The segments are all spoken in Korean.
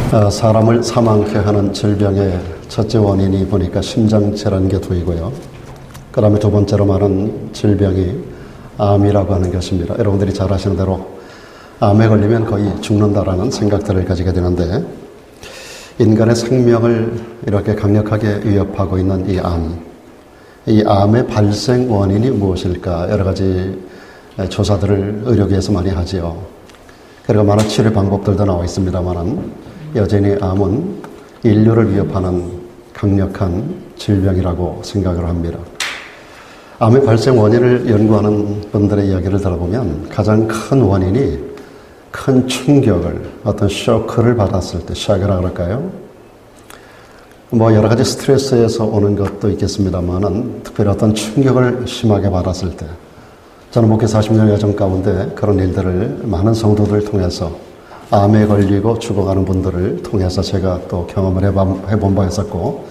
사람을 사망케 하는 질병의 첫째 원인이 보니까 심장질환계통이고요. 그 다음에 두 번째로 많은 질병이 암이라고 하는 것입니다. 여러분들이 잘 아시는 대로 암에 걸리면 거의 죽는다라는 생각들을 가지게 되는데, 인간의 생명을 이렇게 강력하게 위협하고 있는 이 암의 발생 원인이 무엇일까? 여러 가지 조사들을 의료계에서 많이 하지요. 그리고 많은 치료 방법들도 나와 있습니다만은 여전히 암은 인류를 위협하는 강력한 질병이라고 생각을 합니다. 암의 발생 원인을 연구하는 분들의 이야기를 들어보면 가장 큰 원인이 큰 충격을, 어떤 쇼크를 받았을 때, 샤크라 그럴까요? 여러 가지 스트레스에서 오는 것도 있겠습니다만은 특별히 어떤 충격을 심하게 받았을 때, 저는 목회 40년 여정 가운데 그런 일들을 많은 성도들을 통해서, 암에 걸리고 죽어가는 분들을 통해서 제가 또 경험을 해본 바 있었고,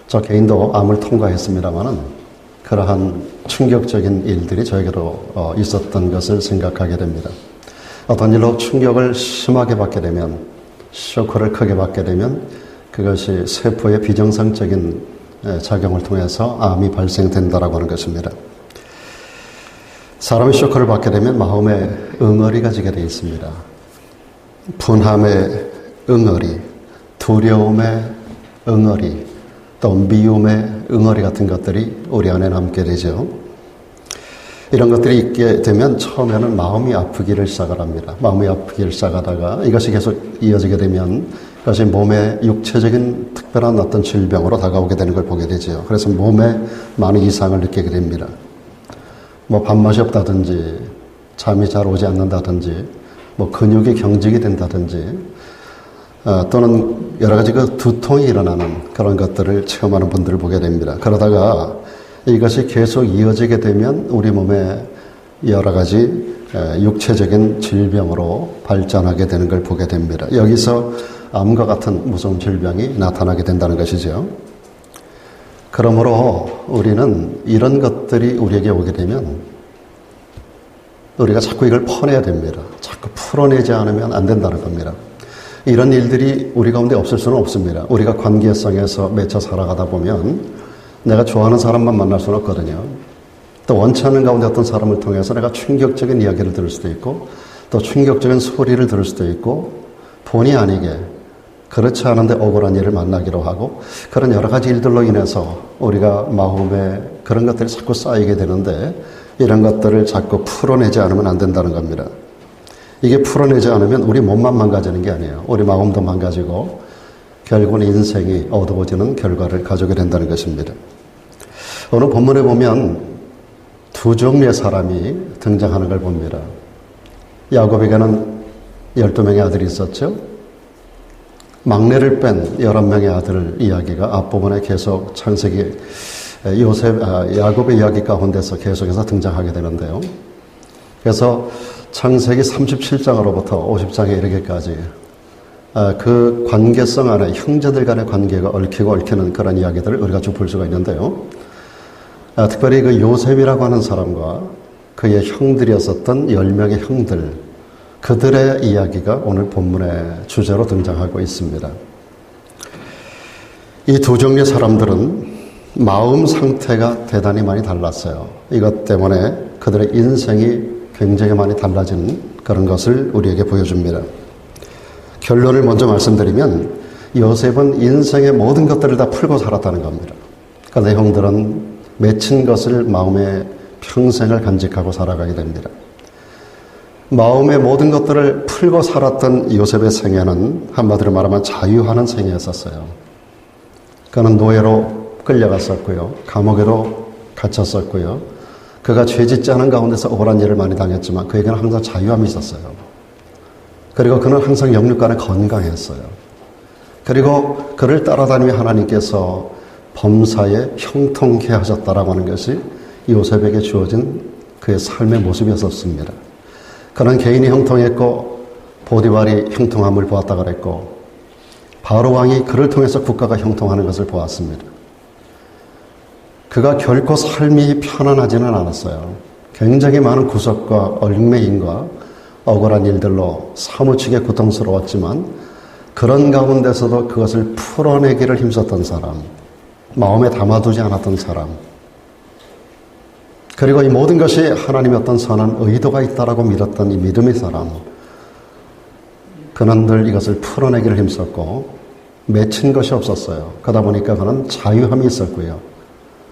저 개인도 암을 통과했습니다만은 그러한 충격적인 일들이 저에게도 있었던 것을 생각하게 됩니다. 어떤 일로 충격을 심하게 받게 되면, 쇼크를 크게 받게 되면 그것이 세포의 비정상적인 작용을 통해서 암이 발생된다라고 하는 것입니다. 사람이 쇼크를 받게 되면 마음에 응어리가 지게 되어 있습니다. 분함의 응어리, 두려움의 응어리, 또 미움의 응어리 같은 것들이 우리 안에 남게 되죠. 이런 것들이 있게 되면 처음에는 마음이 아프기를 시작을 합니다. 마음이 아프기를 시작하다가 이것이 계속 이어지게 되면 그것이 몸의 육체적인 특별한 어떤 질병으로 다가오게 되는 걸 보게 되죠. 그래서 몸에 많은 이상을 느끼게 됩니다. 밥맛이 없다든지, 잠이 잘 오지 않는다든지, 근육이 경직이 된다든지, 또는 여러 가지 두통이 일어나는 그런 것들을 체험하는 분들을 보게 됩니다. 그러다가 이것이 계속 이어지게 되면 우리 몸에 여러 가지 육체적인 질병으로 발전하게 되는 걸 보게 됩니다. 여기서 암과 같은 무서운 질병이 나타나게 된다는 것이죠. 그러므로 우리는 이런 것들이 우리에게 오게 되면 우리가 자꾸 이걸 퍼내야 됩니다. 자꾸 풀어내지 않으면 안 된다는 겁니다. 이런 일들이 우리 가운데 없을 수는 없습니다. 우리가 관계성에서 맺혀 살아가다 보면 내가 좋아하는 사람만 만날 수는 없거든요. 또 원치 않는 가운데 어떤 사람을 통해서 내가 충격적인 이야기를 들을 수도 있고, 또 충격적인 소리를 들을 수도 있고, 본의 아니게 그렇지 않은데 억울한 일을 만나기로 하고, 그런 여러 가지 일들로 인해서 우리가 마음에 그런 것들이 자꾸 쌓이게 되는데, 이런 것들을 자꾸 풀어내지 않으면 안 된다는 겁니다. 이게 풀어내지 않으면 우리 몸만 망가지는 게 아니에요. 우리 마음도 망가지고 결국은 인생이 어두워지는 결과를 가져오게 된다는 것입니다. 오늘 본문에 보면 두 종류의 사람이 등장하는 걸 봅니다. 야곱에게는 12명의 아들이 있었죠. 막내를 뺀 11명의 아들 이야기가 앞부분에 계속 창세기 야곱의 이야기 가운데서 계속해서 등장하게 되는데요. 그래서 창세기 37장으로부터 50장에 이르기까지 그 관계성 안에 형제들 간의 관계가 얽히고 얽히는 그런 이야기들을 우리가 쭉 볼 수가 있는데요. 특별히 그 요셉이라고 하는 사람과 그의 형들이었었던 10명의 형들, 그들의 이야기가 오늘 본문의 주제로 등장하고 있습니다. 이 두 종류의 사람들은 마음 상태가 대단히 많이 달랐어요. 이것 때문에 그들의 인생이 굉장히 많이 달라진 그런 것을 우리에게 보여줍니다. 결론을 먼저 말씀드리면 요셉은 인생의 모든 것들을 다 풀고 살았다는 겁니다. 그런데 형들은 맺힌 것을 마음에 평생을 간직하고 살아가게 됩니다. 마음의 모든 것들을 풀고 살았던 요셉의 생애는 한마디로 말하면 자유하는 생애였었어요. 그는 노예로 끌려갔었고요. 감옥에도 갇혔었고요. 그가 죄짓지 않은 가운데서 억울한 일을 많이 당했지만 그에게는 항상 자유함이 있었어요. 그리고 그는 항상 영육간에 건강했어요. 그리고 그를 따라다니며 하나님께서 범사에 형통케 하셨다라고 하는 것이 요셉에게 주어진 그의 삶의 모습이었습니다. 그는 개인이 형통했고 보디발이 형통함을 보았다 그랬고, 바로 왕이 그를 통해서 국가가 형통하는 것을 보았습니다. 그가 결코 삶이 편안하지는 않았어요. 굉장히 많은 구속과 얽매임과 억울한 일들로 사무치게 고통스러웠지만 그런 가운데서도 그것을 풀어내기를 힘썼던 사람, 마음에 담아두지 않았던 사람, 그리고 이 모든 것이 하나님의 어떤 선한 의도가 있다라고 믿었던 이 믿음의 사람, 그는 늘 이것을 풀어내기를 힘썼고 맺힌 것이 없었어요. 그러다 보니까 그는 자유함이 있었고요.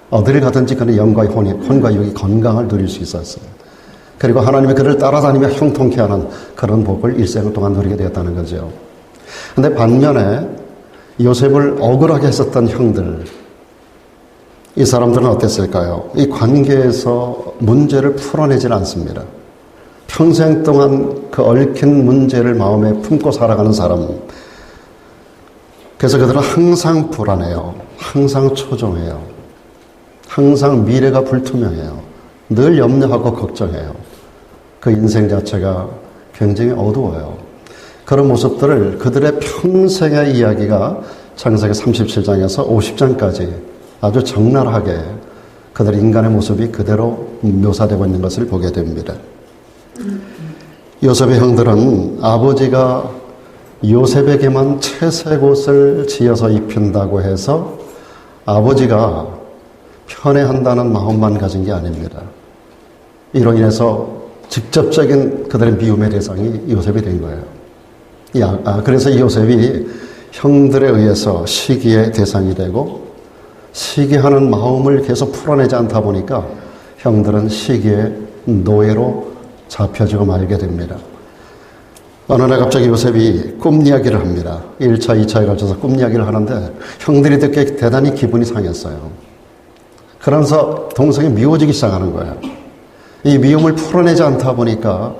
어디를 가든지 그는 영과 혼과 육이 건강을 누릴 수 있었어요. 그리고 하나님이 그를 따라다니며 형통케 하는 그런 복을 일생을 동안 누리게 되었다는 거죠. 그런데 반면에 요셉을 억울하게 했었던 형들, 이 사람들은 어땠을까요? 이 관계에서 문제를 풀어내질 않습니다. 평생 동안 그 얽힌 문제를 마음에 품고 살아가는 사람. 그래서 그들은 항상 불안해요. 항상 초조해요. 항상 미래가 불투명해요. 늘 염려하고 걱정해요. 그 인생 자체가 굉장히 어두워요. 그런 모습들을 그들의 평생의 이야기가 창세기 37장에서 50장까지 아주 적나라하게 그들 인간의 모습이 그대로 묘사되고 있는 것을 보게 됩니다. 요셉의 형들은 아버지가 요셉에게만 채색 옷을 지어서 입힌다고 해서 아버지가 편애한다는 마음만 가진 게 아닙니다. 이로 인해서 직접적인 그들의 미움의 대상이 요셉이 된 거예요. 그래서 이 요셉이 형들에 의해서 시기의 대상이 되고 시기하는 마음을 계속 풀어내지 않다 보니까 형들은 시기의 노예로 잡혀지고 말게 됩니다. 어느 날 갑자기 요셉이 꿈 이야기를 합니다. 1차, 2차에 걸쳐서 꿈 이야기를 하는데 형들이 듣기에 대단히 기분이 상했어요. 그러면서 동생이 미워지기 시작하는 거예요. 이 미움을 풀어내지 않다 보니까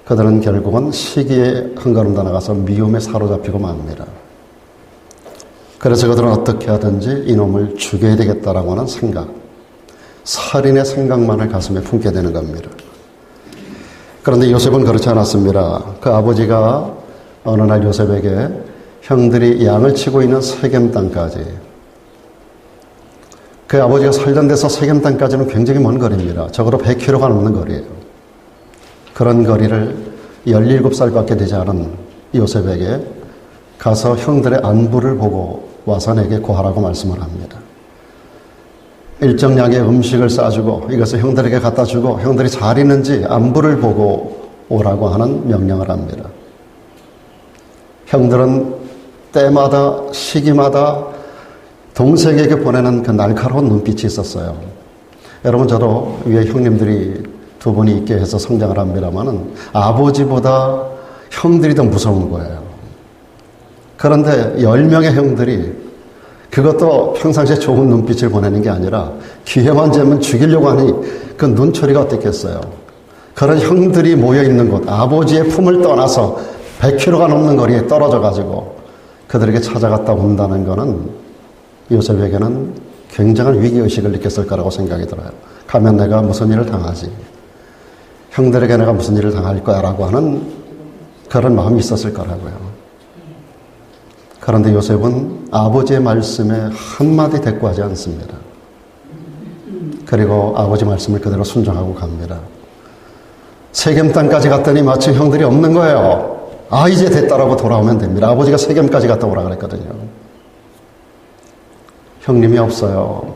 그들은 결국은 시기에 한 걸음 더 나가서 미움에 사로잡히고 맙니다. 그래서 그들은 어떻게 하든지 이놈을 죽여야 되겠다라고 하는 생각, 살인의 생각만을 가슴에 품게 되는 겁니다. 그런데 요셉은 그렇지 않았습니다. 그 아버지가 어느 날 요셉에게 형들이 양을 치고 있는 세겜 땅까지, 그 아버지가 살던 데서 세겜 땅까지는 굉장히 먼 거리입니다. 적어도 100km가 넘는 거리예요. 그런 거리를 17살밖에 되지 않은 요셉에게 가서 형들의 안부를 보고 와서 내게 고하라고 말씀을 합니다. 일정량의 음식을 싸주고 이것을 형들에게 갖다 주고 형들이 잘 있는지 안부를 보고 오라고 하는 명령을 합니다. 형들은 때마다 시기마다 동생에게 보내는 그 날카로운 눈빛이 있었어요. 여러분, 저도 위에 형님들이 두 분이 있게 해서 성장을 합니다만은 아버지보다 형들이 더 무서운 거예요. 그런데 10명의 형들이 그것도 평상시에 좋은 눈빛을 보내는 게 아니라 기회만 되면 죽이려고 하니 그 눈초리가 어땠겠어요. 그런 형들이 모여있는 곳, 아버지의 품을 떠나서 100km가 넘는 거리에 떨어져 가지고 그들에게 찾아갔다 온다는 거는 요셉에게는 굉장한 위기의식을 느꼈을 거라고 생각이 들어요. 가면 내가 무슨 일을 당하지, 형들에게 내가 무슨 일을 당할 거야 라고 하는 그런 마음이 있었을 거라고요. 그런데 요셉은 아버지의 말씀에 한마디 대꾸하지 않습니다. 그리고 아버지 말씀을 그대로 순종하고 갑니다. 세겜 땅까지 갔더니 마침 형들이 없는 거예요. 이제 됐다라고 돌아오면 됩니다. 아버지가 세겜까지 갔다 오라 그랬거든요. 형님이 없어요.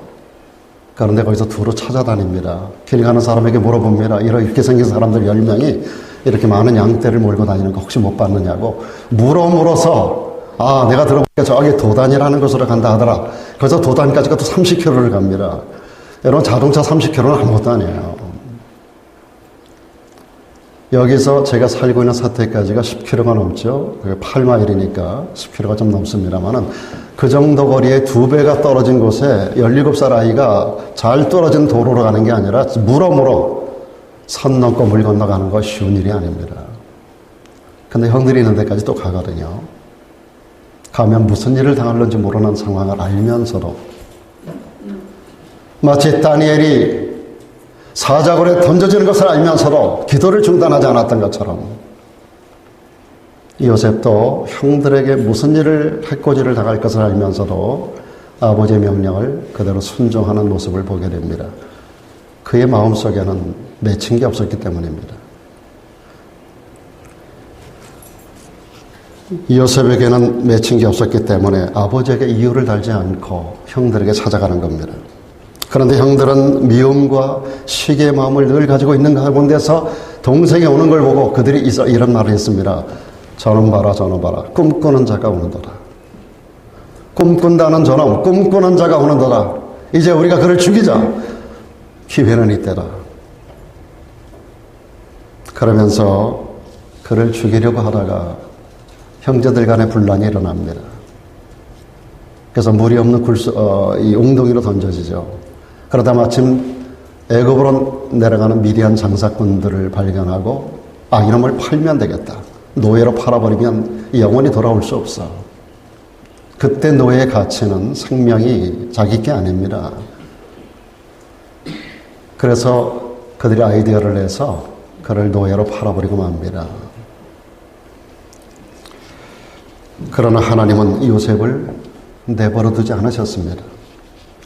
그런데 거기서 두루 찾아다닙니다. 길 가는 사람에게 물어봅니다. 이렇게 생긴 사람들 10명이 이렇게 많은 양떼를 몰고 다니는 거 혹시 못 봤느냐고 물어서 내가 들어보니까 저기 도단이라는 곳으로 간다 하더라. 그래서 도단까지가 또 30km를 갑니다. 여러분, 자동차 30km는 아무것도 아니에요. 여기서 제가 살고 있는 사택까지가 10km가 넘죠. 그게 8마일이니까 10km가 좀 넘습니다만은 그 정도 거리에 2배가 떨어진 곳에 17살 아이가 잘 떨어진 도로로 가는 게 아니라 물어 선 넘고 물 건너가는 거 쉬운 일이 아닙니다. 근데 형들이 있는 데까지 또 가거든요. 가면 무슨 일을 당할는지 모르는 상황을 알면서도 마치 다니엘이 사자굴에 던져지는 것을 알면서도 기도를 중단하지 않았던 것처럼 요셉도 형들에게 무슨 일을 해코지를 당할 것을 알면서도 아버지의 명령을 그대로 순종하는 모습을 보게 됩니다. 그의 마음속에는 맺힌 게 없었기 때문입니다. 요셉에게는 맺힌 게 없었기 때문에 아버지에게 이유를 달지 않고 형들에게 찾아가는 겁니다. 그런데 형들은 미움과 시기의 마음을 늘 가지고 있는 가운데서 동생이 오는 걸 보고 그들이 이런 말을 했습니다. 저놈 봐라, 저놈 봐라. 꿈꾸는 자가 오는도다. 꿈꾼다는 저놈, 꿈꾸는 자가 오는도다. 이제 우리가 그를 죽이자. 기회는 이때다. 그러면서 그를 죽이려고 하다가 형제들 간의 분란이 일어납니다. 그래서 물이 없는 이 웅덩이로 던져지죠. 그러다 마침 애굽으로 내려가는 미디안 장사꾼들을 발견하고 이놈을 팔면 되겠다. 노예로 팔아버리면 영원히 돌아올 수 없어. 그때 노예의 가치는 생명이 자기 게 아닙니다. 그래서 그들이 아이디어를 내서 그를 노예로 팔아버리고 맙니다. 그러나 하나님은 요셉을 내버려 두지 않으셨습니다.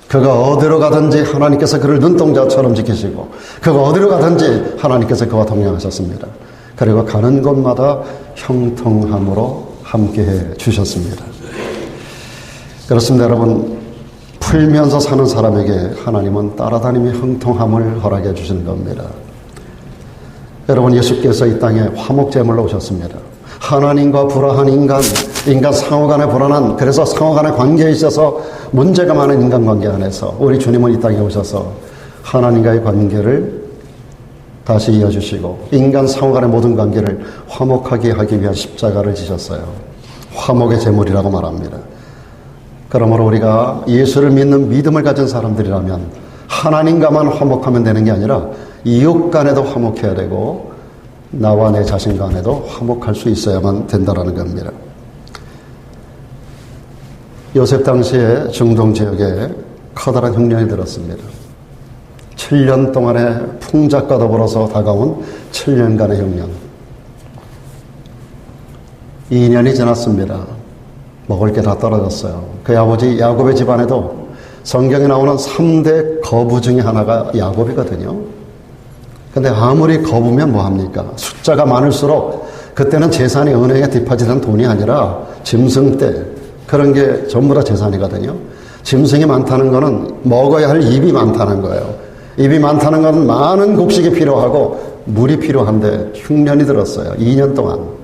그가 어디로 가든지 하나님께서 그를 눈동자처럼 지키시고 그가 어디로 가든지 하나님께서 그와 동행하셨습니다. 그리고 가는 곳마다 형통함으로 함께해 주셨습니다. 그렇습니다. 여러분, 풀면서 사는 사람에게 하나님은 따라다니며 형통함을 허락해 주시는 겁니다. 여러분, 예수께서 이 땅에 화목제물로 오셨습니다. 하나님과 불화한 인간 상호 간의 불안한, 그래서 상호 간의 관계에 있어서 문제가 많은 인간관계 안에서 우리 주님은 이 땅에 오셔서 하나님과의 관계를 다시 이어주시고 인간 상호 간의 모든 관계를 화목하게 하기 위한 십자가를 지셨어요. 화목의 제물이라고 말합니다. 그러므로 우리가 예수를 믿는 믿음을 가진 사람들이라면 하나님과만 화목하면 되는 게 아니라 이웃 간에도 화목해야 되고 나와 내 자신 간에도 화목할 수 있어야만 된다는 겁니다. 요셉 당시에 중동 지역에 커다란 흉년이 들었습니다. 7년 동안의 풍작과 더불어서 다가온 7년간의 흉년. 2년이 지났습니다. 먹을 게 다 떨어졌어요. 그의 아버지 야곱의 집안에도 성경에 나오는 3대 거부 중에 하나가 야곱이거든요. 근데 아무리 거부면 뭐합니까? 숫자가 많을수록 그때는 재산이 은행에 디파짓한 돈이 아니라 짐승떼, 그런 게 전부 다 재산이거든요. 짐승이 많다는 거는 먹어야 할 입이 많다는 거예요. 입이 많다는 건 많은 곡식이 필요하고 물이 필요한데 흉년이 들었어요. 2년 동안.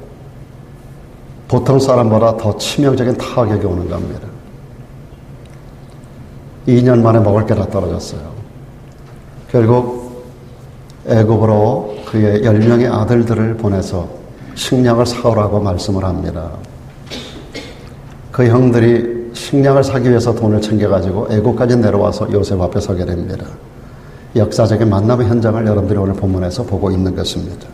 보통 사람보다 더 치명적인 타격이 오는 겁니다. 2년 만에 먹을 게 다 떨어졌어요. 결국 애굽으로 그의 10명의 아들들을 보내서 식량을 사오라고 말씀을 합니다. 그 형들이 식량을 사기 위해서 돈을 챙겨가지고 애굽까지 내려와서 요셉 앞에 서게 됩니다. 역사적인 만남의 현장을 여러분들이 오늘 본문에서 보고 있는 것입니다.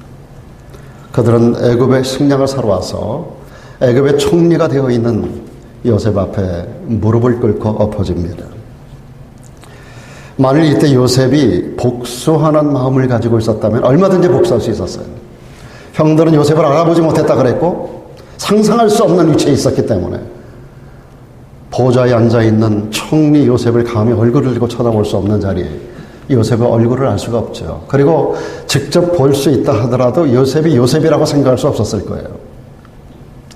그들은 애굽에 식량을 사러 와서 애굽의 총리가 되어 있는 요셉 앞에 무릎을 꿇고 엎어집니다. 만일 이때 요셉이 복수하는 마음을 가지고 있었다면 얼마든지 복수할 수 있었어요. 형들은 요셉을 알아보지 못했다 그랬고 상상할 수 없는 위치에 있었기 때문에 보좌에 앉아있는 총리 요셉을 감히 얼굴을 들고 쳐다볼 수 없는 자리에 요셉의 얼굴을 알 수가 없죠. 그리고 직접 볼 수 있다 하더라도 요셉이 요셉이라고 생각할 수 없었을 거예요.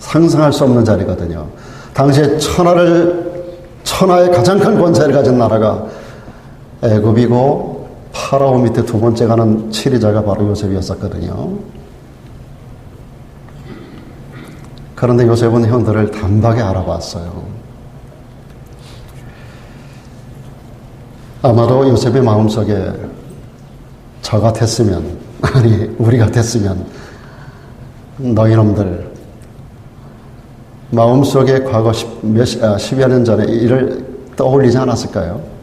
상상할 수 없는 자리거든요. 당시에 천하의 가장 큰 권세를 가진 나라가 애굽이고 파라오 밑에 두 번째 가는 치리자가 바로 요셉이었었거든요. 그런데 요셉은 형들을 단박에 알아봤어요. 아마도 요셉의 마음속에 저 같았으면, 아니 우리 같았으면 너희 놈들 마음속에 과거 10여 년 전에 일을 떠올리지 않았을까요?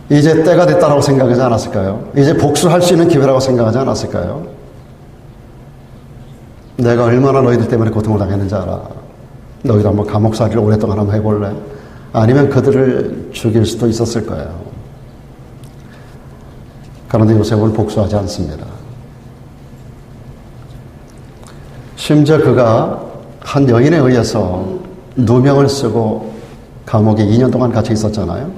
이제 때가 됐다라고 생각하지 않았을까요? 이제 복수할 수 있는 기회라고 생각하지 않았을까요? 내가 얼마나 너희들 때문에 고통을 당했는지 알아. 너희도 한번 감옥살이를 오랫동안 한번 해볼래? 아니면 그들을 죽일 수도 있었을 거예요. 그런데 요셉은 복수하지 않습니다. 심지어 그가 한 여인에 의해서 누명을 쓰고 감옥에 2년 동안 갇혀 있었잖아요.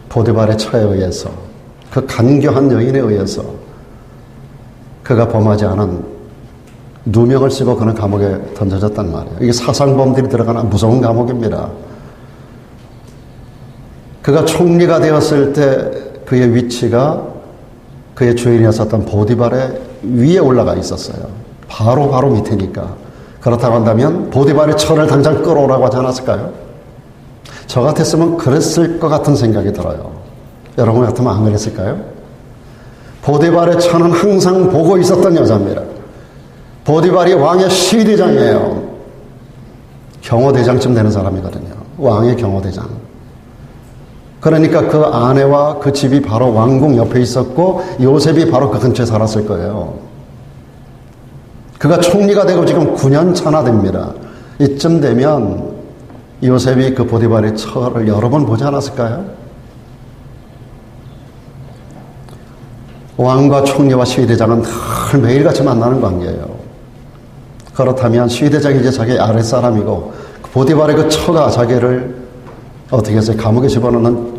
포디발의 처에 의해서, 그 간교한 여인에 의해서 그가 범하지 않은 누명을 쓰고 그는 감옥에 던져졌단 말이에요. 이게 사상범들이 들어가는 무서운 감옥입니다. 그가 총리가 되었을 때 그의 위치가 그의 주인이었었던 보디발의 위에 올라가 있었어요. 바로 밑이니까. 그렇다고 한다면 보디발의 처를 당장 끌어오라고 하지 않았을까요? 저 같았으면 그랬을 것 같은 생각이 들어요. 여러분 같으면 안 그랬을까요? 보디발의 처는 항상 보고 있었던 여자입니다. 보디발이 왕의 시대장이에요. 경호대장쯤 되는 사람이거든요. 왕의 경호대장. 그러니까 그 아내와 그 집이 바로 왕궁 옆에 있었고 요셉이 바로 그 근처에 살았을 거예요. 그가 총리가 되고 지금 9년 차나 됩니다. 이쯤 되면 요셉이 그 보디발의 처를 여러 번 보지 않았을까요? 왕과 총리와 시위대장은 늘 매일같이 만나는 관계예요. 그렇다면 시위대장이 이제 자기 아랫사람이고 보디발의 그 처가 자기를 어떻게 했어요? 감옥에 집어넣는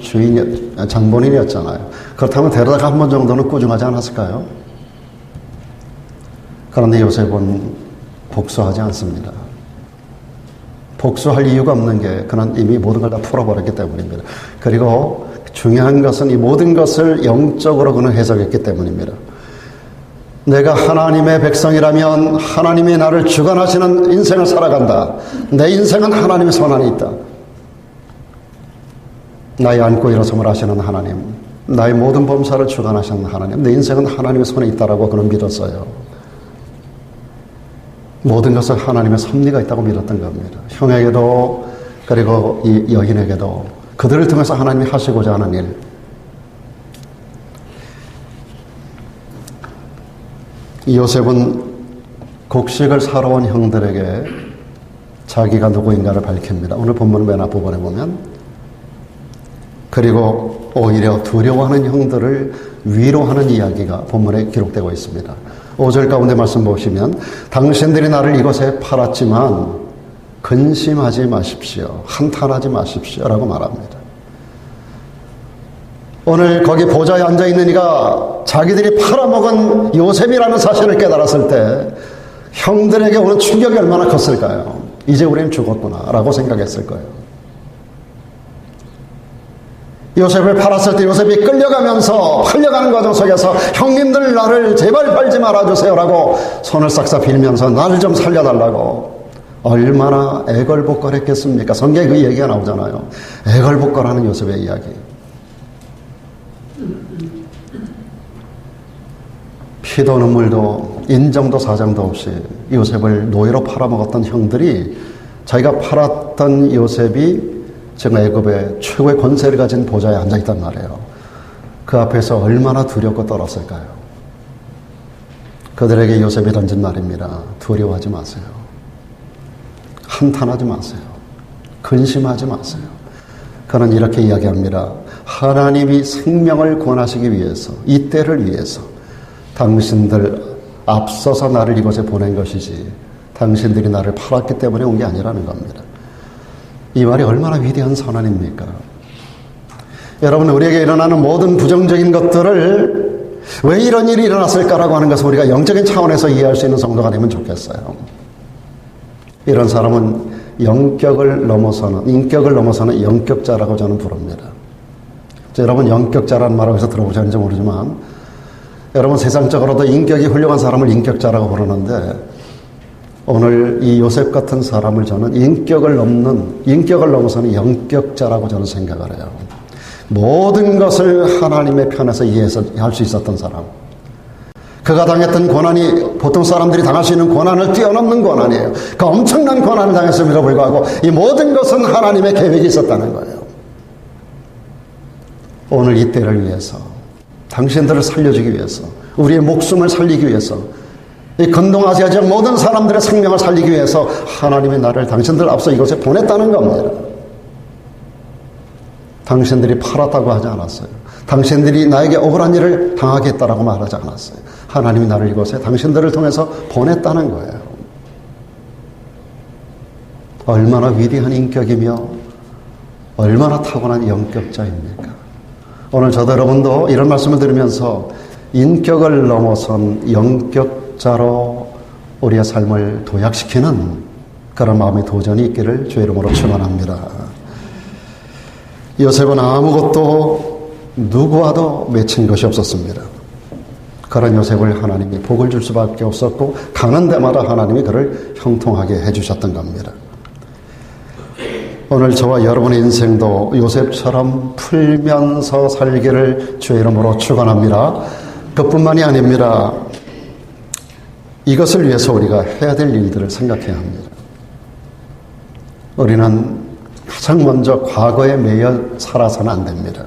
장본인이었잖아요. 그렇다면 데려다가 한 번 정도는 꾸중하지 않았을까요? 그런데 요셉은 복수하지 않습니다. 복수할 이유가 없는 게 그는 이미 모든 걸 다 풀어버렸기 때문입니다. 그리고 중요한 것은 이 모든 것을 영적으로 그는 해석했기 때문입니다. 내가 하나님의 백성이라면 하나님이 나를 주관하시는 인생을 살아간다. 내 인생은 하나님의 손안에 있다. 나의 안고 일어섬을 하시는 하나님, 나의 모든 범사를 주관하시는 하나님, 내 인생은 하나님의 손에 있다라고 그는 믿었어요. 모든 것은 하나님의 섭리가 있다고 믿었던 겁니다. 형에게도 그리고 이 여인에게도 그들을 통해서 하나님이 하시고자 하는 일. 이 요셉은 곡식을 사러 온 형들에게 자기가 누구인가를 밝힙니다. 오늘 본문 맨 앞부분에 보면 그리고 오히려 두려워하는 형들을 위로하는 이야기가 본문에 기록되고 있습니다. 5절 가운데 말씀 보시면 당신들이 나를 이곳에 팔았지만 근심하지 마십시오. 한탄하지 마십시오. 라고 말합니다. 오늘 거기 보좌에 앉아있는 이가 자기들이 팔아먹은 요셉이라는 사실을 깨달았을 때 형들에게 오는 충격이 얼마나 컸을까요? 이제 우리는 죽었구나 라고 생각했을 거예요. 요셉을 팔았을 때 요셉이 끌려가면서 팔려가는 과정 속에서 형님들 나를 제발 팔지 말아주세요라고 손을 싹싹 빌면서 나를 좀 살려달라고 얼마나 애걸복걸했겠습니까? 성경에 그 얘기가 나오잖아요. 애걸복걸하는 요셉의 이야기. 피도 눈물도 인정도 사정도 없이 요셉을 노예로 팔아먹었던 형들이 자기가 팔았던 요셉이 지금 애굽의 최고의 권세를 가진 보좌에 앉아있단 말이에요. 그 앞에서 얼마나 두렵고 떨었을까요? 그들에게 요셉이 던진 말입니다. 두려워하지 마세요. 한탄하지 마세요. 근심하지 마세요. 그는 이렇게 이야기합니다. 하나님이 생명을 구원하시기 위해서, 이 때를 위해서 당신들 앞서서 나를 이곳에 보낸 것이지 당신들이 나를 팔았기 때문에 온 게 아니라는 겁니다. 이 말이 얼마나 위대한 선언입니까? 여러분, 우리에게 일어나는 모든 부정적인 것들을 왜 이런 일이 일어났을까라고 하는 것을 우리가 영적인 차원에서 이해할 수 있는 성도가 되면 좋겠어요. 이런 사람은 인격을 넘어서는 영격자라고 저는 부릅니다. 여러분, 영격자라는 말을 어디서 들어보셨는지 모르지만 여러분, 세상적으로도 인격이 훌륭한 사람을 인격자라고 부르는데 오늘 이 요셉 같은 사람을 저는 인격을 넘어서는 영격자라고 저는 생각을 해요. 모든 것을 하나님의 편에서 이해해서 할 수 있었던 사람. 그가 당했던 고난이 보통 사람들이 당할 수 있는 고난을 뛰어넘는 고난이에요. 그 엄청난 고난을 당했음에도 불구하고 이 모든 것은 하나님의 계획이 있었다는 거예요. 오늘 이 때를 위해서, 당신들을 살려주기 위해서, 우리의 목숨을 살리기 위해서, 이 근동아시아 지역 모든 사람들의 생명을 살리기 위해서 하나님이 나를 당신들 앞서 이곳에 보냈다는 겁니다. 당신들이 팔았다고 하지 않았어요. 당신들이 나에게 억울한 일을 당하게 했다라고 말하지 않았어요. 하나님이 나를 이곳에 당신들을 통해서 보냈다는 거예요. 얼마나 위대한 인격이며 얼마나 타고난 영격자입니까? 오늘 저도 여러분도 이런 말씀을 들으면서 인격을 넘어선 영격자로 우리의 삶을 도약시키는 그런 마음의 도전이 있기를 주의 이름으로 축원합니다. 요셉은 아무것도 누구와도 맺힌 것이 없었습니다. 그런 요셉을 하나님이 복을 줄 수밖에 없었고 가는 데마다 하나님이 그를 형통하게 해주셨던 겁니다. 오늘 저와 여러분의 인생도 요셉처럼 풀면서 살기를 주의 이름으로 축원합니다. 그뿐만이 아닙니다. 이것을 위해서 우리가 해야 될 일들을 생각해야 합니다. 우리는 가장 먼저 과거에 매여 살아서는 안 됩니다.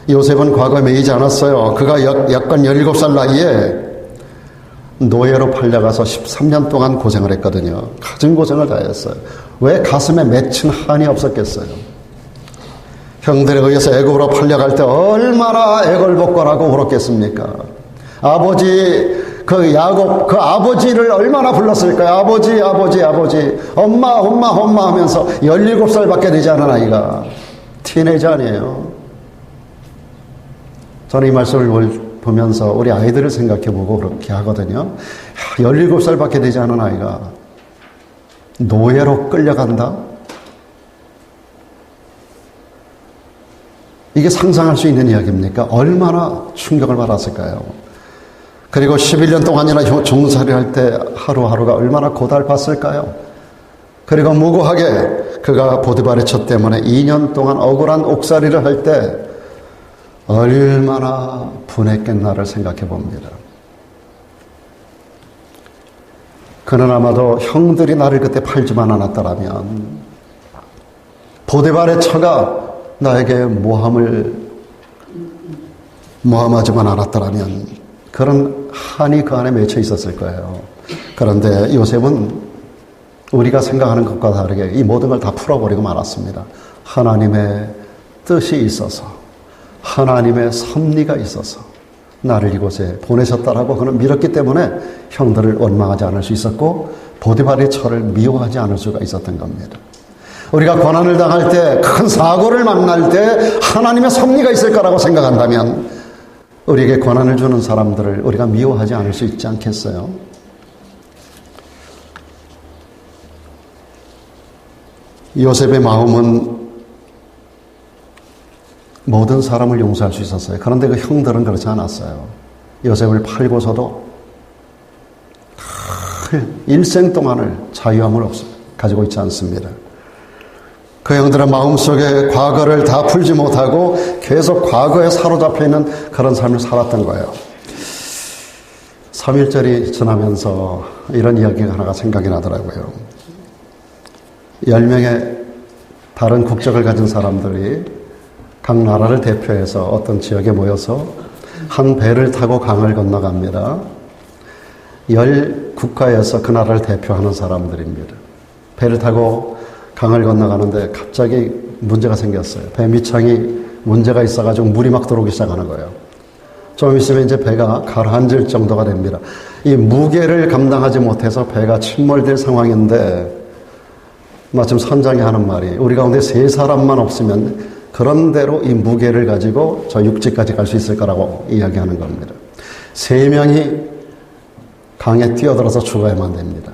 요셉은 과거에 매이지 않았어요. 그가 약간 17살 나이에 노예로 팔려가서 13년 동안 고생을 했거든요. 가진 고생을 다 했어요. 왜 가슴에 맺힌 한이 없었겠어요? 형들에 의해서 애굽으로 팔려갈 때 얼마나 애걸복걸하고 울었겠습니까? 아버지, 그 야곱, 그 아버지를 얼마나 불렀을까요? 아버지, 아버지, 아버지, 엄마, 엄마, 엄마 하면서 17살밖에 되지 않은 아이가 티네이저 아니에요. 저는 이 말씀을 보면서 우리 아이들을 생각해보고 그렇게 하거든요. 17살밖에 되지 않은 아이가 노예로 끌려간다? 이게 상상할 수 있는 이야기입니까? 얼마나 충격을 받았을까요? 그리고 11년 동안이나 종살이 할 때 하루하루가 얼마나 고달팠을까요? 그리고 무고하게 그가 보디발의 첫 때문에 2년 동안 억울한 옥살이를 할 때 얼마나 분했겠나를 생각해 봅니다. 그는 아마도 형들이 나를 그때 팔지만 않았더라면, 보디발의 처가 나에게 모함하지만 않았더라면 그런 한이 그 안에 맺혀 있었을 거예요. 그런데 요셉은 우리가 생각하는 것과 다르게 이 모든 걸 다 풀어버리고 말았습니다. 하나님의 뜻이 있어서, 하나님의 섭리가 있어서 나를 이곳에 보내셨다라고 그는 믿었기 때문에 형들을 원망하지 않을 수 있었고 보디발의 처를 미워하지 않을 수가 있었던 겁니다. 우리가 고난을 당할 때, 큰 사고를 만날 때 하나님의 섭리가 있을 거라고 생각한다면 우리에게 고난을 주는 사람들을 우리가 미워하지 않을 수 있지 않겠어요? 요셉의 마음은 모든 사람을 용서할 수 있었어요. 그런데 그 형들은 그렇지 않았어요. 요셉을 팔고서도 일생 동안을 자유함을 가지고 있지 않습니다. 그 형들은 마음속에 과거를 다 풀지 못하고 계속 과거에 사로잡혀 있는 그런 삶을 살았던 거예요. 3.1절이 지나면서 이런 이야기가 하나가 생각이 나더라고요. 10명의 다른 국적을 가진 사람들이 각 나라를 대표해서 어떤 지역에 모여서 한 배를 타고 강을 건너갑니다. 10국가에서 그 나라를 대표하는 사람들입니다. 배를 타고 강을 건너가는데 갑자기 문제가 생겼어요. 배 밑창이 문제가 있어가지고 물이 막 들어오기 시작하는 거예요. 좀 있으면 이제 배가 가라앉을 정도가 됩니다. 이 무게를 감당하지 못해서 배가 침몰될 상황인데 마침 선장이 하는 말이 우리 가운데 3사람만 없으면 그런 대로 이 무게를 가지고 저 육지까지 갈 수 있을 거라고 이야기하는 겁니다. 3명이 강에 뛰어들어서 죽어야만 됩니다.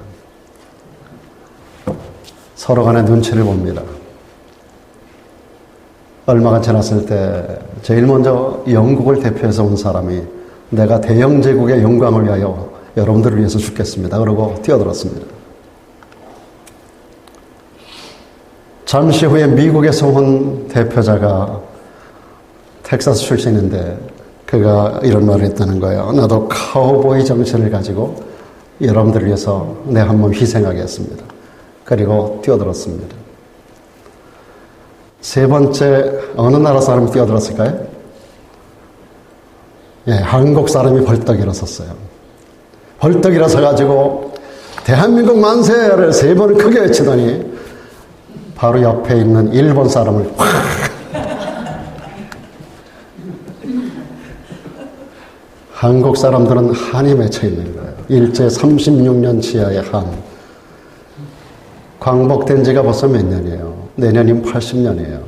서로 간에 눈치를 봅니다. 얼마가 지났을 때 제일 먼저 영국을 대표해서 온 사람이 내가 대영제국의 영광을 위하여 여러분들을 위해서 죽겠습니다. 그러고 뛰어들었습니다. 잠시 후에 미국에서 온 대표자가 텍사스 출신인데 그가 이런 말을 했다는 거예요. 나도 카우보이 정신을 가지고 여러분들을 위해서 내 한 몸 희생하겠습니다. 그리고 뛰어들었습니다. 세 번째 어느 나라 사람이 뛰어들었을까요? 예, 한국 사람이 벌떡 일어섰어요. 벌떡 일어서 가지고 대한민국 만세를 3번을 크게 외치더니 바로 옆에 있는 일본 사람을 확 한국 사람들은 한이 맺혀 있는 거예요. 일제 36년 치하의 한. 광복된 지가 벌써 몇 년이에요? 내년이면 80년이에요.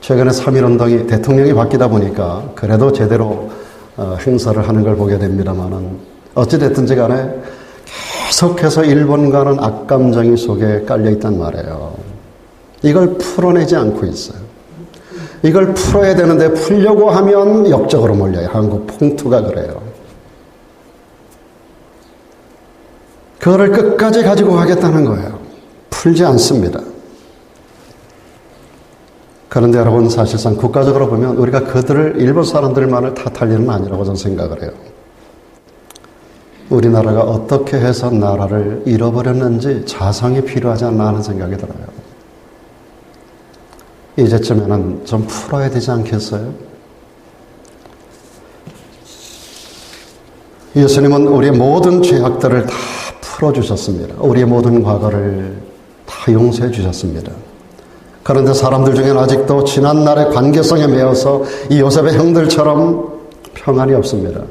최근에 3.1운동이 대통령이 바뀌다 보니까 그래도 제대로 행사를 하는 걸 보게 됩니다만은 어찌됐든지 간에 계속해서 일본과는 악감정이 속에 깔려있단 말이에요. 이걸 풀어내지 않고 있어요. 이걸 풀어야 되는데 풀려고 하면 역적으로 몰려요. 한국 풍토가 그래요. 그거를 끝까지 가지고 가겠다는 거예요. 풀지 않습니다. 그런데 여러분 사실상 국가적으로 보면 우리가 그들을 일본 사람들만을 탓할 일은 아니라고 저는 생각을 해요. 우리나라가 어떻게 해서 나라를 잃어버렸는지 자성이 필요하지 않나 하는 생각이 들어요. 이제쯤에는 좀 풀어야 되지 않겠어요? 예수님은 우리의 모든 죄악들을 다 풀어주셨습니다. 우리의 모든 과거를 다 용서해 주셨습니다. 그런데 사람들 중에는 아직도 지난날의 관계성에 매여서 이 요셉의 형들처럼 평안이 없습니다.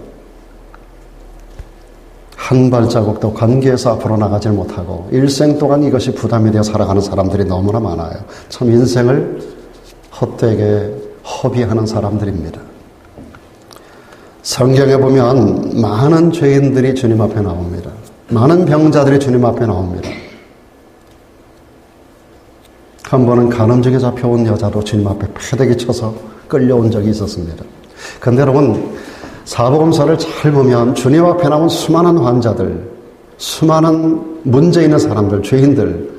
한 발자국도 관계에서 앞으로 나가지 못하고 일생 동안 이것이 부담이 되어 살아가는 사람들이 너무나 많아요. 참 인생을 헛되게 허비하는 사람들입니다. 성경에 보면 많은 죄인들이 주님 앞에 나옵니다. 많은 병자들이 주님 앞에 나옵니다. 한 번은 간음증에 잡혀온 여자도 주님 앞에 패대기 쳐서 끌려온 적이 있었습니다. 그런데 여러분 사복음서를 잘 보면 주님 앞에 나온 수많은 환자들, 수많은 문제 있는 사람들, 죄인들,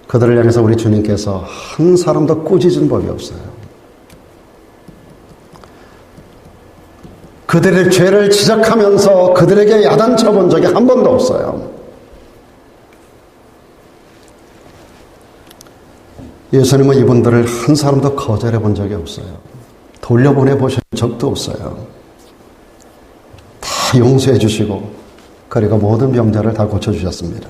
그들을 향해서 우리 주님께서 한 사람도 꾸짖은 법이 없어요. 그들의 죄를 지적하면서 그들에게 야단쳐 본 적이 한 번도 없어요. 예수님은 이분들을 한 사람도 거절해 본 적이 없어요. 돌려보내 보신 적도 없어요. 다 용서해 주시고 그리고 모든 병자를 다 고쳐주셨습니다.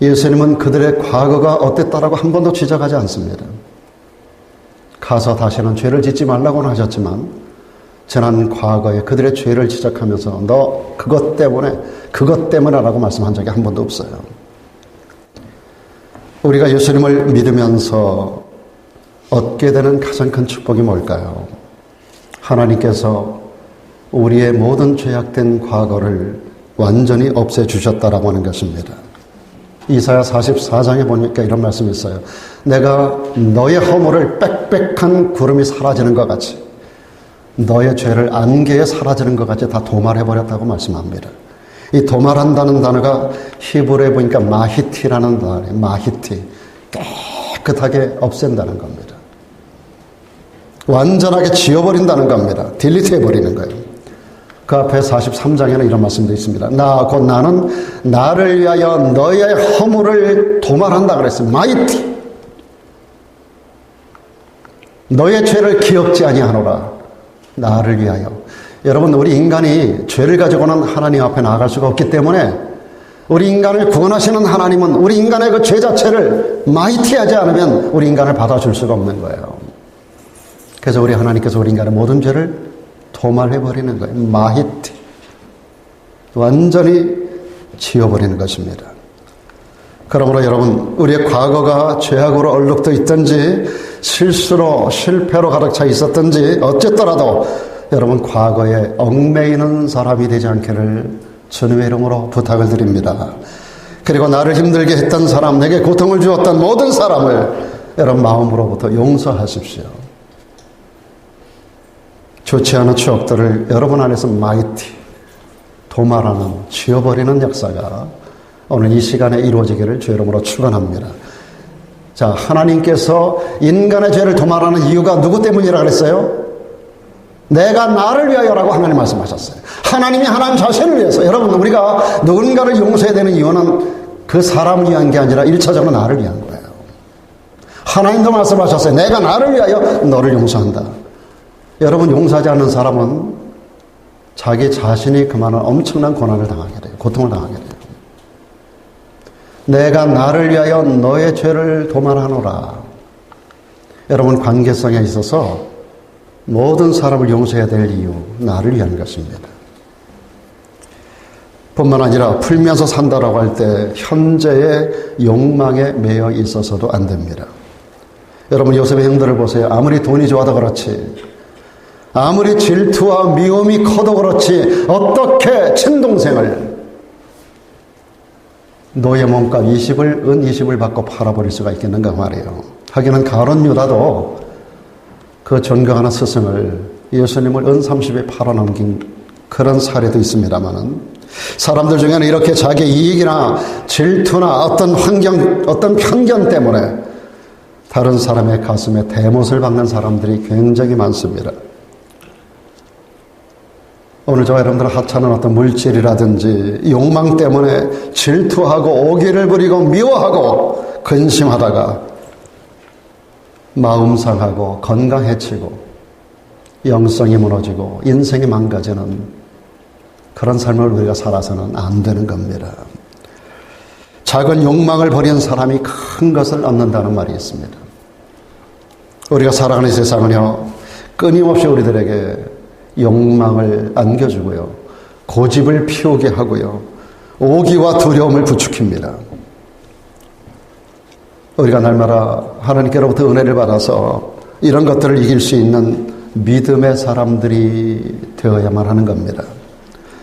예수님은 그들의 과거가 어땠다라고 한 번도 지적하지 않습니다. 가서 다시는 죄를 짓지 말라고는 하셨지만 지난 과거에 그들의 죄를 지적하면서 너 그것 때문에라고 말씀한 적이 한 번도 없어요. 우리가 예수님을 믿으면서 얻게 되는 가장 큰 축복이 뭘까요? 하나님께서 우리의 모든 죄악된 과거를 완전히 없애주셨다라고 하는 것입니다. 이사야 44장에 보니까 이런 말씀이 있어요. 내가 너의 허물을 빽빽한 구름이 사라지는 것 같이 너의 죄를 안개에 사라지는 것 같이 다 도말해버렸다고 말씀합니다. 이 도말한다는 단어가 히브리어에 보니까 마히티라는 단어예요. 마히티. 깨끗하게 없앤다는 겁니다. 완전하게 지워버린다는 겁니다. 딜리트 해버리는 거예요. 그 앞에 43장에는 이런 말씀도 있습니다. 곧 나는 나를 위하여 너의 허물을 도말한다 그랬어요. 마히티. 너의 죄를 기억지 아니하노라. 나를 위하여. 여러분, 우리 인간이 죄를 가지고는 하나님 앞에 나아갈 수가 없기 때문에 우리 인간을 구원하시는 하나님은 우리 인간의 그 죄 자체를 마이티하지 않으면 우리 인간을 받아줄 수가 없는 거예요. 그래서 우리 하나님께서 우리 인간의 모든 죄를 도말해버리는 거예요. 마히티. 완전히 지워버리는 것입니다. 그러므로 여러분, 우리의 과거가 죄악으로 얼룩져 있든지 실수로 실패로 가득 차 있었든지 어쨌더라도 여러분 과거에 얽매이는 사람이 되지 않기를 주님의 이름으로 부탁을 드립니다. 그리고 나를 힘들게 했던 사람, 내게 고통을 주었던 모든 사람을 여러분 마음으로부터 용서하십시오. 좋지 않은 추억들을 여러분 안에서 마이티, 도말하는, 지워버리는 역사가 오늘 이 시간에 이루어지기를 주 이름으로 축원합니다. 자, 하나님께서 인간의 죄를 도말하는 이유가 누구 때문이라 그랬어요? 내가 나를 위하여라고 하나님 말씀하셨어요. 하나님이 하나님 자신을 위해서. 여러분, 우리가 누군가를 용서해야 되는 이유는 그 사람을 위한 게 아니라 1차적으로 나를 위한 거예요. 하나님도 말씀하셨어요. 내가 나를 위하여 너를 용서한다. 여러분, 용서하지 않는 사람은 자기 자신이 그만한 엄청난 고난을 당하게 돼요. 고통을 당하게 돼요. 내가 나를 위하여 너의 죄를 도말하노라. 여러분, 관계성에 있어서 모든 사람을 용서해야 될 이유, 나를 위한 것입니다. 뿐만 아니라 풀면서 산다라고 할 때 현재의 욕망에 매여 있어서도 안 됩니다. 여러분 요셉의 형들을 보세요. 아무리 돈이 좋아도 그렇지, 아무리 질투와 미움이 커도 그렇지, 어떻게 친동생을 노예 몸값 20을 은 20을 받고 팔아버릴 수가 있겠는가 말이에요. 하기는 가룟 유다도 그 존경하는 스승을, 예수님을 은 30에 팔아넘긴 그런 사례도 있습니다만은, 사람들 중에는 이렇게 자기 이익이나 질투나 어떤 환경, 어떤 편견 때문에 다른 사람의 가슴에 대못을 박는 사람들이 굉장히 많습니다. 오늘 저와 여러분들은 하찮은 어떤 물질이라든지 욕망 때문에 질투하고 오기를 부리고 미워하고 근심하다가 마음 상하고 건강 해치고 영성이 무너지고 인생이 망가지는 그런 삶을 우리가 살아서는 안 되는 겁니다. 작은 욕망을 버린 사람이 큰 것을 얻는다는 말이 있습니다. 우리가 살아가는 세상은요, 끊임없이 우리들에게 욕망을 안겨주고요, 고집을 피우게 하고요, 오기와 두려움을 부추깁니다. 우리가 날마다 하나님께로부터 은혜를 받아서 이런 것들을 이길 수 있는 믿음의 사람들이 되어야만 하는 겁니다.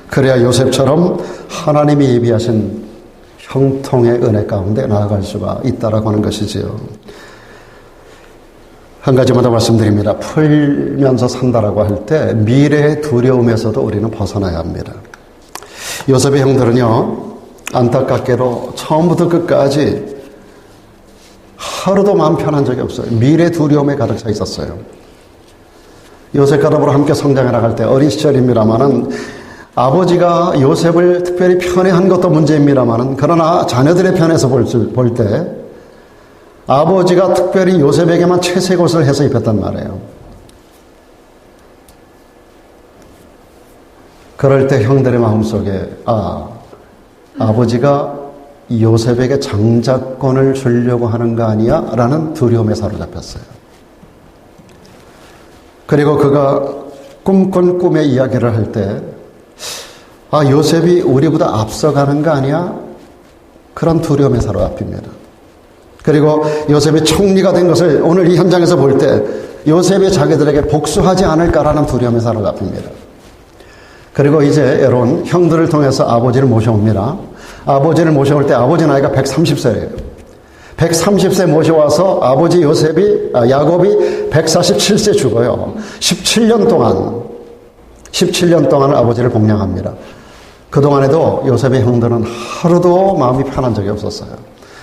그래야 요셉처럼 하나님이 예비하신 형통의 은혜 가운데 나아갈 수가 있다라고 하는 것이지요. 한 가지만 더 말씀드립니다. 풀면서 산다라고 할 때 미래의 두려움에서도 우리는 벗어나야 합니다. 요셉의 형들은요, 안타깝게도 처음부터 끝까지 하루도 마음 편한 적이 없어요. 미래 두려움에 가득 차 있었어요. 요셉과 더불어 함께 성장해 나갈 때 어린 시절입니다마는 아버지가 요셉을 특별히 편애한 것도 문제입니다마는, 그러나 자녀들의 편에서 볼 때 아버지가 특별히 요셉에게만 채색 옷을 해서 입혔단 말이에요. 그럴 때 형들의 마음속에 아버지가 요셉에게 장자권을 주려고 하는 거 아니야? 라는 두려움에 사로잡혔어요. 그리고 그가 꿈꾼 꿈의 이야기를 할 때 요셉이 우리보다 앞서가는 거 아니야? 그런 두려움에 사로잡힙니다. 그리고 요셉이 총리가 된 것을 오늘 이 현장에서 볼 때 요셉이 자기들에게 복수하지 않을까라는 두려움에 사로잡힙니다. 그리고 이제 여러분, 형들을 통해서 아버지를 모셔옵니다. 아버지를 모셔올 때 아버지 나이가 130세예요. 130세 모셔와서 아버지 야곱이 147세 죽어요. 17년 동안 아버지를 복양합니다. 그동안에도 요셉의 형들은 하루도 마음이 편한 적이 없었어요.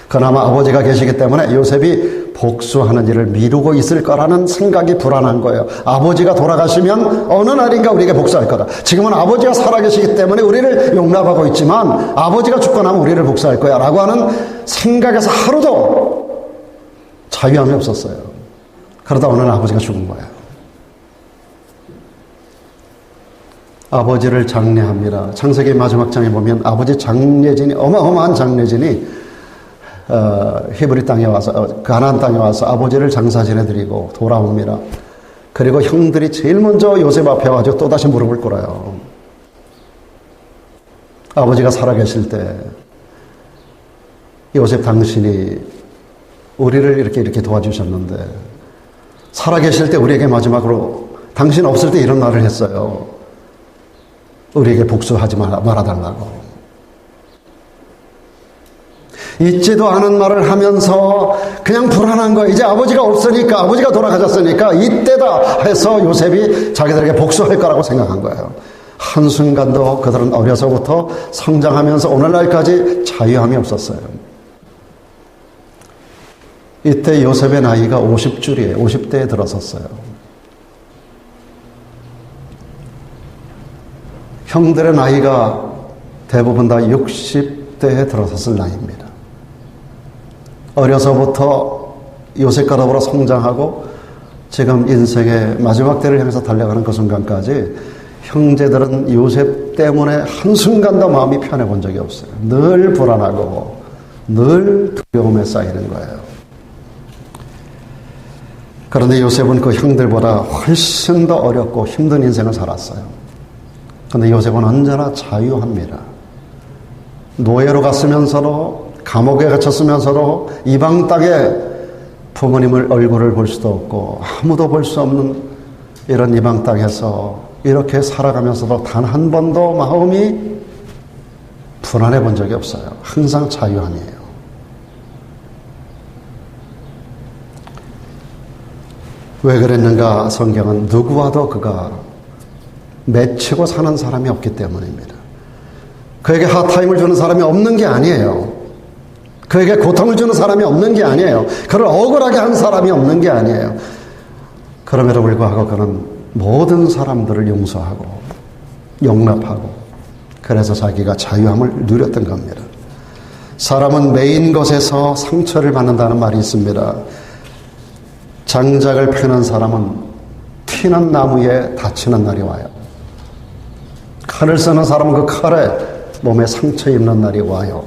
그나마 아버지가 계시기 때문에 요셉이 복수하는 일을 미루고 있을 거라는 생각이 불안한 거예요. 아버지가 돌아가시면 어느 날인가 우리에게 복수할 거다. 지금은 아버지가 살아계시기 때문에 우리를 용납하고 있지만 아버지가 죽고 나면 우리를 복수할 거야 라고 하는 생각에서 하루도 자유함이 없었어요. 그러다 어느 날 아버지가 죽은 거예요. 아버지를 장례합니다. 창세기 마지막 장에 보면 아버지 장례진이, 어마어마한 장례진이 히브리 땅에 와서, 가나안 땅에 와서 아버지를 장사 지내드리고 돌아옵니다. 그리고 형들이 제일 먼저 요셉 앞에 와서 또다시 무릎을 꿇어요. 아버지가 살아계실 때 요셉, 당신이 우리를 이렇게 도와주셨는데 살아계실 때 우리에게 마지막으로 당신 없을 때 이런 말을 했어요. 우리에게 복수하지 말아달라고. 잊지도 않은 말을 하면서 그냥 불안한 거예요. 이제 아버지가 없으니까, 아버지가 돌아가셨으니까 이때다 해서 요셉이 자기들에게 복수할 거라고 생각한 거예요. 한순간도 그들은 어려서부터 성장하면서 오늘날까지 자유함이 없었어요. 이때 요셉의 나이가 50줄이에요. 50대에 들어섰어요. 형들의 나이가 대부분 다 60대에 들어섰을 나이입니다. 어려서부터 요셉과 더불어 성장하고 지금 인생의 마지막 때를 향해서 달려가는 그 순간까지 형제들은 요셉 때문에 한순간도 마음이 편해본 적이 없어요. 늘 불안하고 늘 두려움에 쌓이는 거예요. 그런데 요셉은 그 형들보다 훨씬 더 어렵고 힘든 인생을 살았어요. 그런데 요셉은 언제나 자유합니다. 노예로 갔으면서도, 감옥에 갇혔으면서도, 이방 땅에 부모님을 얼굴을 볼 수도 없고 아무도 볼 수 없는 이런 이방 땅에서 이렇게 살아가면서도 단 한 번도 마음이 불안해 본 적이 없어요. 항상 자유함이에요. 왜 그랬는가? 성경은 누구와도 그가 맺히고 사는 사람이 없기 때문입니다. 그에게 핫타임을 주는 사람이 없는 게 아니에요. 그에게 고통을 주는 사람이 없는 게 아니에요. 그를 억울하게 한 사람이 없는 게 아니에요. 그럼에도 불구하고 그는 모든 사람들을 용서하고 용납하고 그래서 자기가 자유함을 누렸던 겁니다. 사람은 매인 것에서 상처를 받는다는 말이 있습니다. 장작을 펴는 사람은 튀는 나무에 다치는 날이 와요. 칼을 쓰는 사람은 그 칼에 몸에 상처 입는 날이 와요.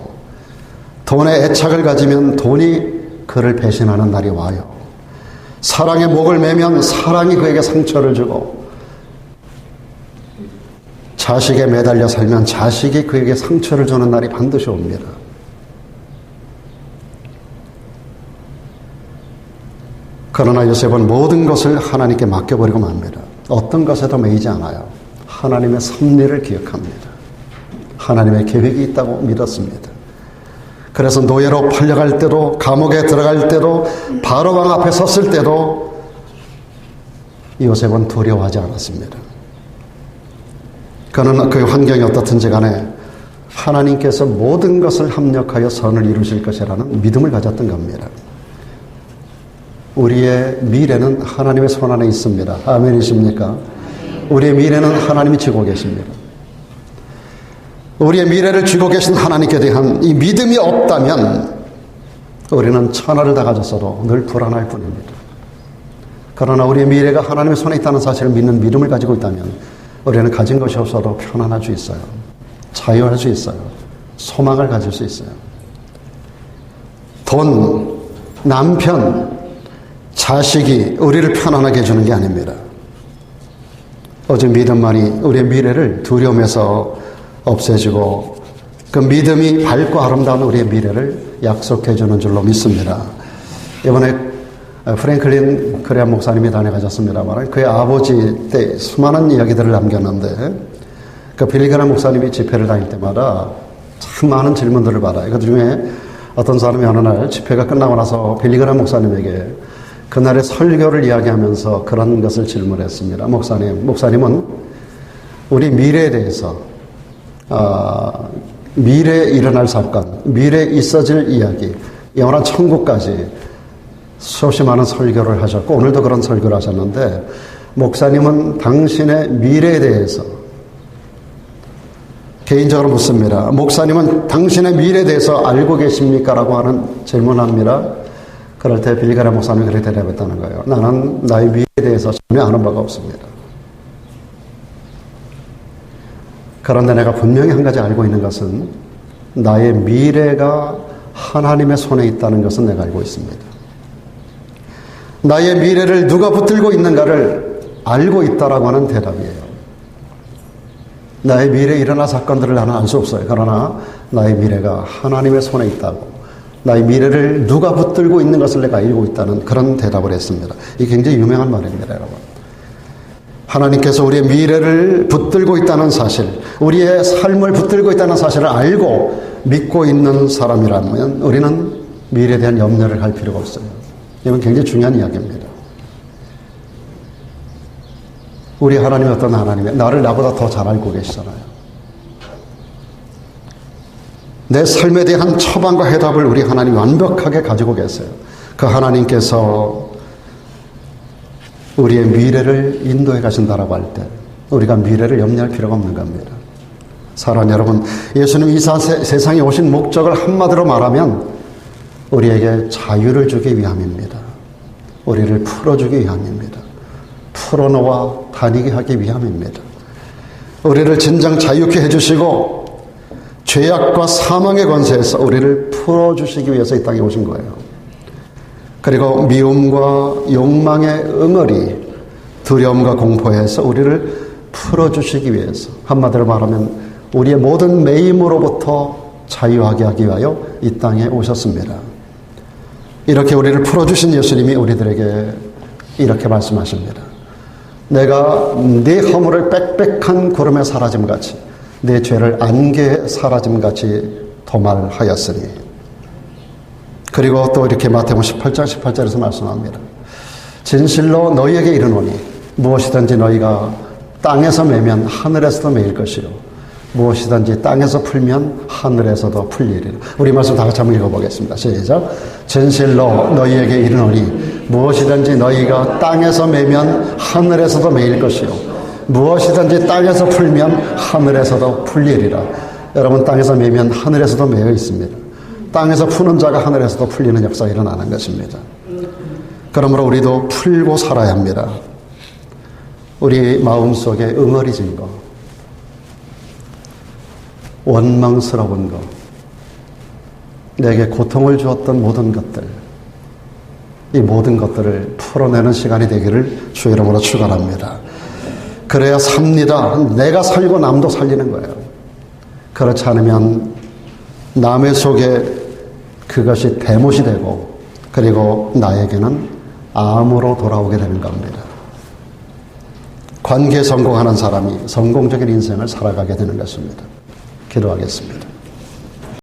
돈에 애착을 가지면 돈이 그를 배신하는 날이 와요. 사랑에 목을 매면 사랑이 그에게 상처를 주고 자식에 매달려 살면 자식이 그에게 상처를 주는 날이 반드시 옵니다. 그러나 요셉은 모든 것을 하나님께 맡겨버리고 맙니다. 어떤 것에도 매이지 않아요. 하나님의 섭리를 기억합니다. 하나님의 계획이 있다고 믿었습니다. 그래서 노예로 팔려갈 때도 감옥에 들어갈 때도 바로왕 앞에 섰을 때도 요셉은 두려워하지 않았습니다. 그는 그 환경이 어떻든지 간에 하나님께서 모든 것을 합력하여 선을 이루실 것이라는 믿음을 가졌던 겁니다. 우리의 미래는 하나님의 손 안에 있습니다. 아멘이십니까? 우리의 미래는 하나님이 쥐고 계십니다. 우리의 미래를 쥐고 계신 하나님께 대한 이 믿음이 없다면 우리는 천하를 다 가졌어도 늘 불안할 뿐입니다. 그러나 우리의 미래가 하나님의 손에 있다는 사실을 믿는 믿음을 가지고 있다면 우리는 가진 것이 없어도 편안할 수 있어요. 자유할 수 있어요. 소망을 가질 수 있어요. 돈, 남편, 자식이 우리를 편안하게 해주는 게 아닙니다. 오직 믿음만이 우리의 미래를 두려움에서 없애주고 그 믿음이 밝고 아름다운 우리의 미래를 약속해 주는 줄로 믿습니다. 이번에 프랭클린 크레안 목사님이 다녀가셨습니다만 그의 아버지 때 수많은 이야기들을 남겼는데 그 빌리그람 목사님이 집회를 다닐 때마다 참 많은 질문들을 받아요. 그 중에 어떤 사람이 어느 날 집회가 끝나고 나서 빌리그람 목사님에게 그날의 설교를 이야기하면서 그런 것을 질문했습니다. 목사님은 우리 미래에 대해서 미래에 일어날 사건, 미래에 있어질 이야기, 영원한 천국까지 수없이 많은 설교를 하셨고 오늘도 그런 설교를 하셨는데 목사님은 당신의 미래에 대해서 개인적으로 묻습니다. 목사님은 당신의 미래에 대해서 알고 계십니까? 라고 하는 질문합니다. 그럴 때 빌리그람 목사님이 그렇게 대답했다는 거예요. 나는 나의 미래에 대해서 전혀 아는 바가 없습니다. 그런데 내가 분명히 한 가지 알고 있는 것은 나의 미래가 하나님의 손에 있다는 것은 내가 알고 있습니다. 나의 미래를 누가 붙들고 있는가를 알고 있다라고 하는 대답이에요. 나의 미래에 일어날 사건들을 나는 알 수 없어요. 그러나 나의 미래가 하나님의 손에 있다고 나의 미래를 누가 붙들고 있는 것을 내가 알고 있다는 그런 대답을 했습니다. 이게 굉장히 유명한 말입니다, 여러분. 하나님께서 우리의 미래를 붙들고 있다는 사실, 우리의 삶을 붙들고 있다는 사실을 알고 믿고 있는 사람이라면 우리는 미래에 대한 염려를 할 필요가 없어요. 이건 굉장히 중요한 이야기입니다. 우리 하나님이 어떤 하나님이에요? 나를 나보다 더 잘 알고 계시잖아요. 내 삶에 대한 처방과 해답을 우리 하나님이 완벽하게 가지고 계세요. 그 하나님께서 우리의 미래를 인도해 가신다라고 할 때 우리가 미래를 염려할 필요가 없는 겁니다. 사랑하는 여러분, 예수님 이 세상에 오신 목적을 한마디로 말하면 우리에게 자유를 주기 위함입니다. 우리를 풀어주기 위함입니다. 풀어놓아 다니게 하기 위함입니다. 우리를 진정 자유케 해주시고 죄악과 사망의 권세에서 우리를 풀어주시기 위해서 이 땅에 오신 거예요. 그리고 미움과 욕망의 응어리, 두려움과 공포에서 우리를 풀어주시기 위해서, 한마디로 말하면 우리의 모든 매임으로부터 자유하게 하기 위하여 이 땅에 오셨습니다. 이렇게 우리를 풀어주신 예수님이 우리들에게 이렇게 말씀하십니다. 내가 네 허물을 빽빽한 구름에 사라짐같이 네 죄를 안개에 사라짐같이 도말하였으니. 그리고 또 이렇게 마태복음 18장 18절에서 말씀합니다. 진실로 너희에게 이르노니 무엇이든지 너희가 땅에서 매면 하늘에서도 매일 것이요 무엇이든지 땅에서 풀면 하늘에서도 풀리리라. 우리 말씀 다 같이 한번 읽어보겠습니다. 시작. 진실로 너희에게 이르노니 무엇이든지 너희가 땅에서 매면 하늘에서도 매일 것이요 무엇이든지 땅에서 풀면 하늘에서도 풀리리라. 여러분, 땅에서 매면 하늘에서도 매여 있습니다. 땅에서 푸는 자가 하늘에서도 풀리는 역사가 일어나는 것입니다. 그러므로 우리도 풀고 살아야 합니다. 우리 마음속에 응어리진 거, 원망스러운 거, 내게 고통을 주었던 모든 것들, 이 모든 것들을 풀어내는 시간이 되기를 주의 이름으로 축원합니다. 그래야 삽니다. 내가 살고 남도 살리는 거예요. 그렇지 않으면 남의 속에 그것이 대못이 되고 그리고 나에게는 암으로 돌아오게 되는 겁니다. 관계에 성공하는 사람이 성공적인 인생을 살아가게 되는 것입니다. 기도하겠습니다.